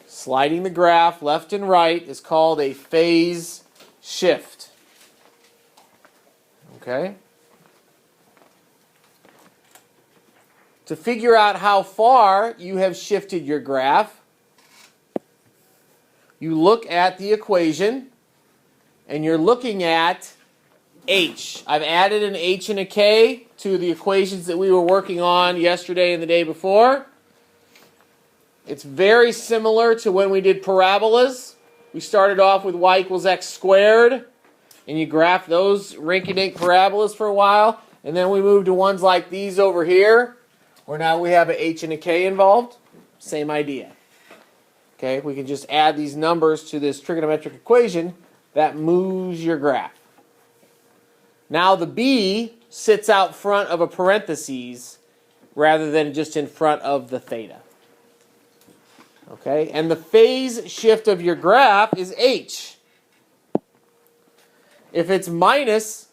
sliding the graph left and right is called a phase shift. Okay? To figure out how far you have shifted your graph, you look at the equation, and you're looking at h. I've added an h and a k to the equations that we were working on yesterday and the day before. It's very similar to when we did parabolas. We started off with y equals x squared, and you graph those rinky-dink parabolas for a while, and then we moved to ones like these over here, where now we have an h and a k involved. Same idea. Okay, we can just add these numbers to this trigonometric equation that moves your graph. Now the b sits out front of a parentheses rather than just in front of the theta. Okay, and the phase shift of your graph is h. If it's minus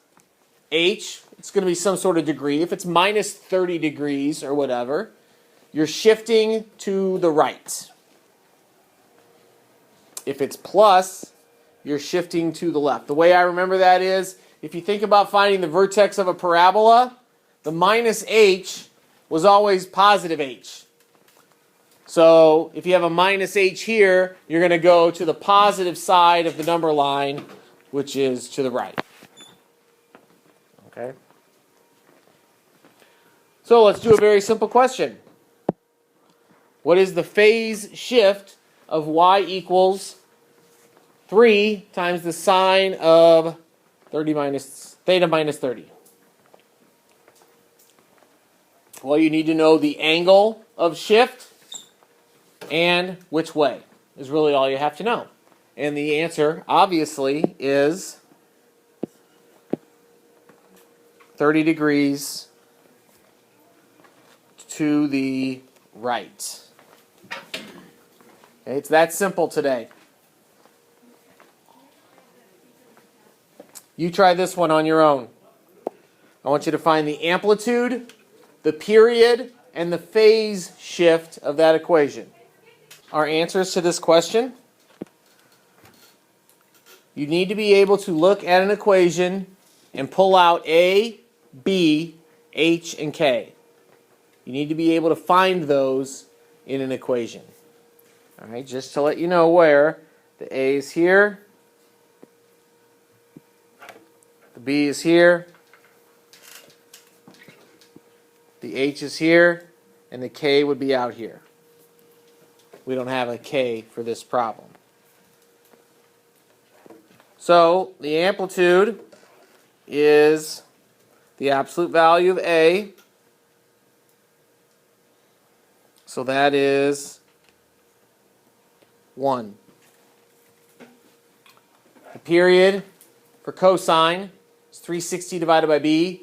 h, it's going to be some sort of degree. If it's minus 30 degrees or whatever, you're shifting to the right. If it's plus, you're shifting to the left. The way I remember that is, if you think about finding the vertex of a parabola, the minus h was always positive h. So if you have a minus h here, you're going to go to the positive side of the number line, which is to the right. Okay? So let's do a very simple question. What is the phase shift of y equals 3 times the sine of theta minus 30? Well, you need to know the angle of shift and which way is really all you have to know. And the answer, obviously, is 30 degrees to the right. Okay, it's that simple today. You try this one on your own. I want you to find the amplitude, the period, and the phase shift of that equation. Our answers to this question: you need to be able to look at an equation and pull out A, B, H, and K. You need to be able to find those in an equation. All right, just to let you know where the A is here, the B is here, the H is here, and the K would be out here. We don't have a K for this problem. So the amplitude is the absolute value of A. So that is 1. The period for cosine is 360 divided by B.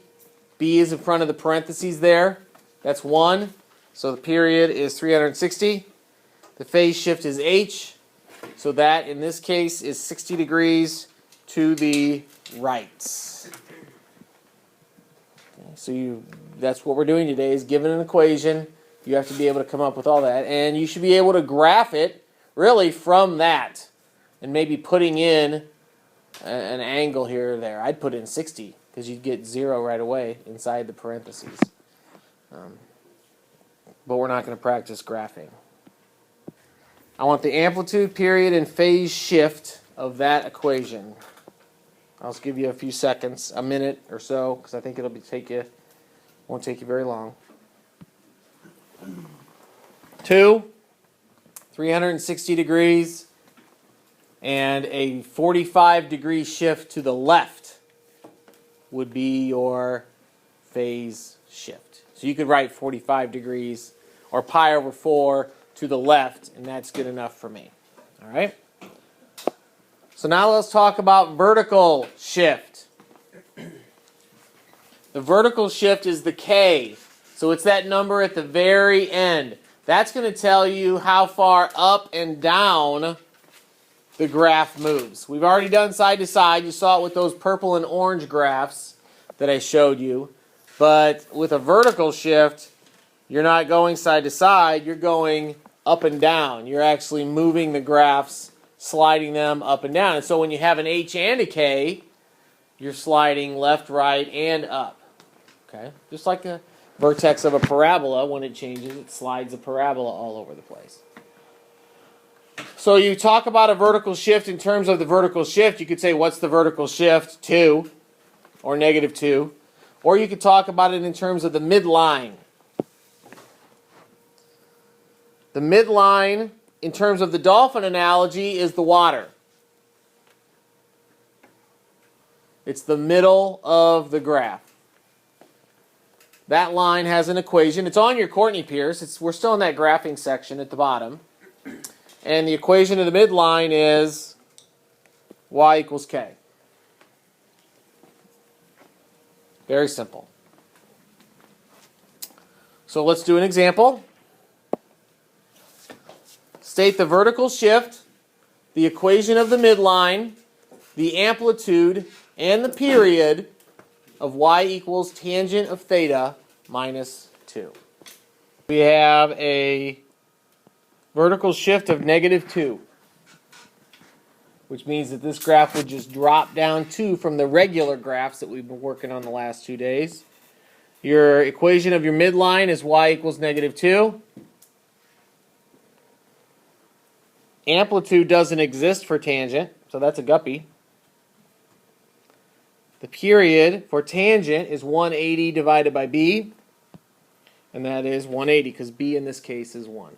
B is in front of the parentheses there. That's 1. So the period is 360. The phase shift is H. So that, in this case, is 60 degrees to the right. Okay, so that's what we're doing today, is given an equation, you have to be able to come up with all that. And you should be able to graph it, really, from that. And maybe putting in an angle here or there. I'd put in 60, because you'd get 0 right away inside the parentheses. But we're not going to practice graphing. I want the amplitude, period, and phase shift of that equation. I'll just give you a few seconds, a minute or so, because I think won't take you very long. 2, 360 degrees, and a 45 degree shift to the left would be your phase shift. So you could write 45 degrees or pi over 4 to the left, and that's good enough for me. All right? So now let's talk about vertical shift. The vertical shift is the K. So it's that number at the very end. That's going to tell you how far up and down the graph moves. We've already done side to side. You saw it with those purple and orange graphs that I showed you. But with a vertical shift, you're not going side to side. You're going up and down. You're actually moving the graphs, sliding them up and down. And so when you have an h and a k, you're sliding left, right, and up. Okay? Just like the vertex of a parabola, when it changes, it slides a parabola all over the place. So you talk about a vertical shift in terms of the vertical shift. You could say, what's the vertical shift? 2 or negative 2. Or you could talk about it in terms of the midline. The midline, in terms of the dolphin analogy, is the water. It's the middle of the graph. That line has an equation. It's on your Courtney Pierce. We're still in that graphing section at the bottom. And the equation of the midline is y equals k. Very simple. So let's do an example. State the vertical shift, the equation of the midline, the amplitude, and the period of y equals tangent of theta minus 2. We have a vertical shift of negative 2, which means that this graph would just drop down 2 from the regular graphs that we've been working on the last 2 days. Your equation of your midline is y equals negative 2. Amplitude doesn't exist for tangent, so that's a guppy. The period for tangent is 180 divided by b, and that is 180, because b in this case is 1.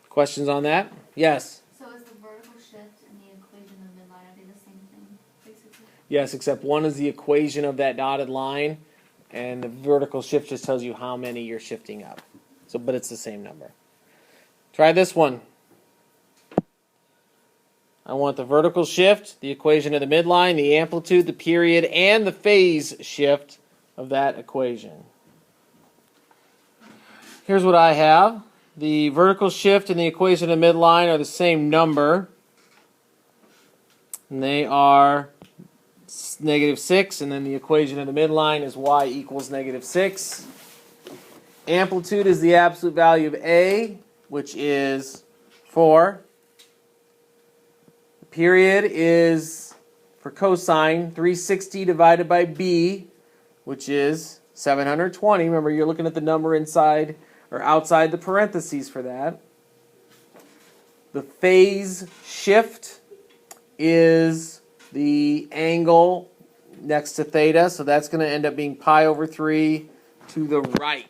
Questions on that? Yes? So is the vertical shift and the equation of the midline, are they the same thing, basically? Yes, except one is the equation of that dotted line, and the vertical shift just tells you how many you're shifting up. So, but it's the same number. Try this one. I want the vertical shift, the equation of the midline, the amplitude, the period, and the phase shift of that equation. Here's what I have. The vertical shift and the equation of midline are the same number. And they are negative 6, and then the equation of the midline is y equals negative 6. Amplitude is the absolute value of A, which is 4. The period is, for cosine, 360 divided by B, which is 720. Remember, you're looking at the number inside or outside the parentheses for that. The phase shift is the angle next to theta, so that's going to end up being pi over 3 to the right.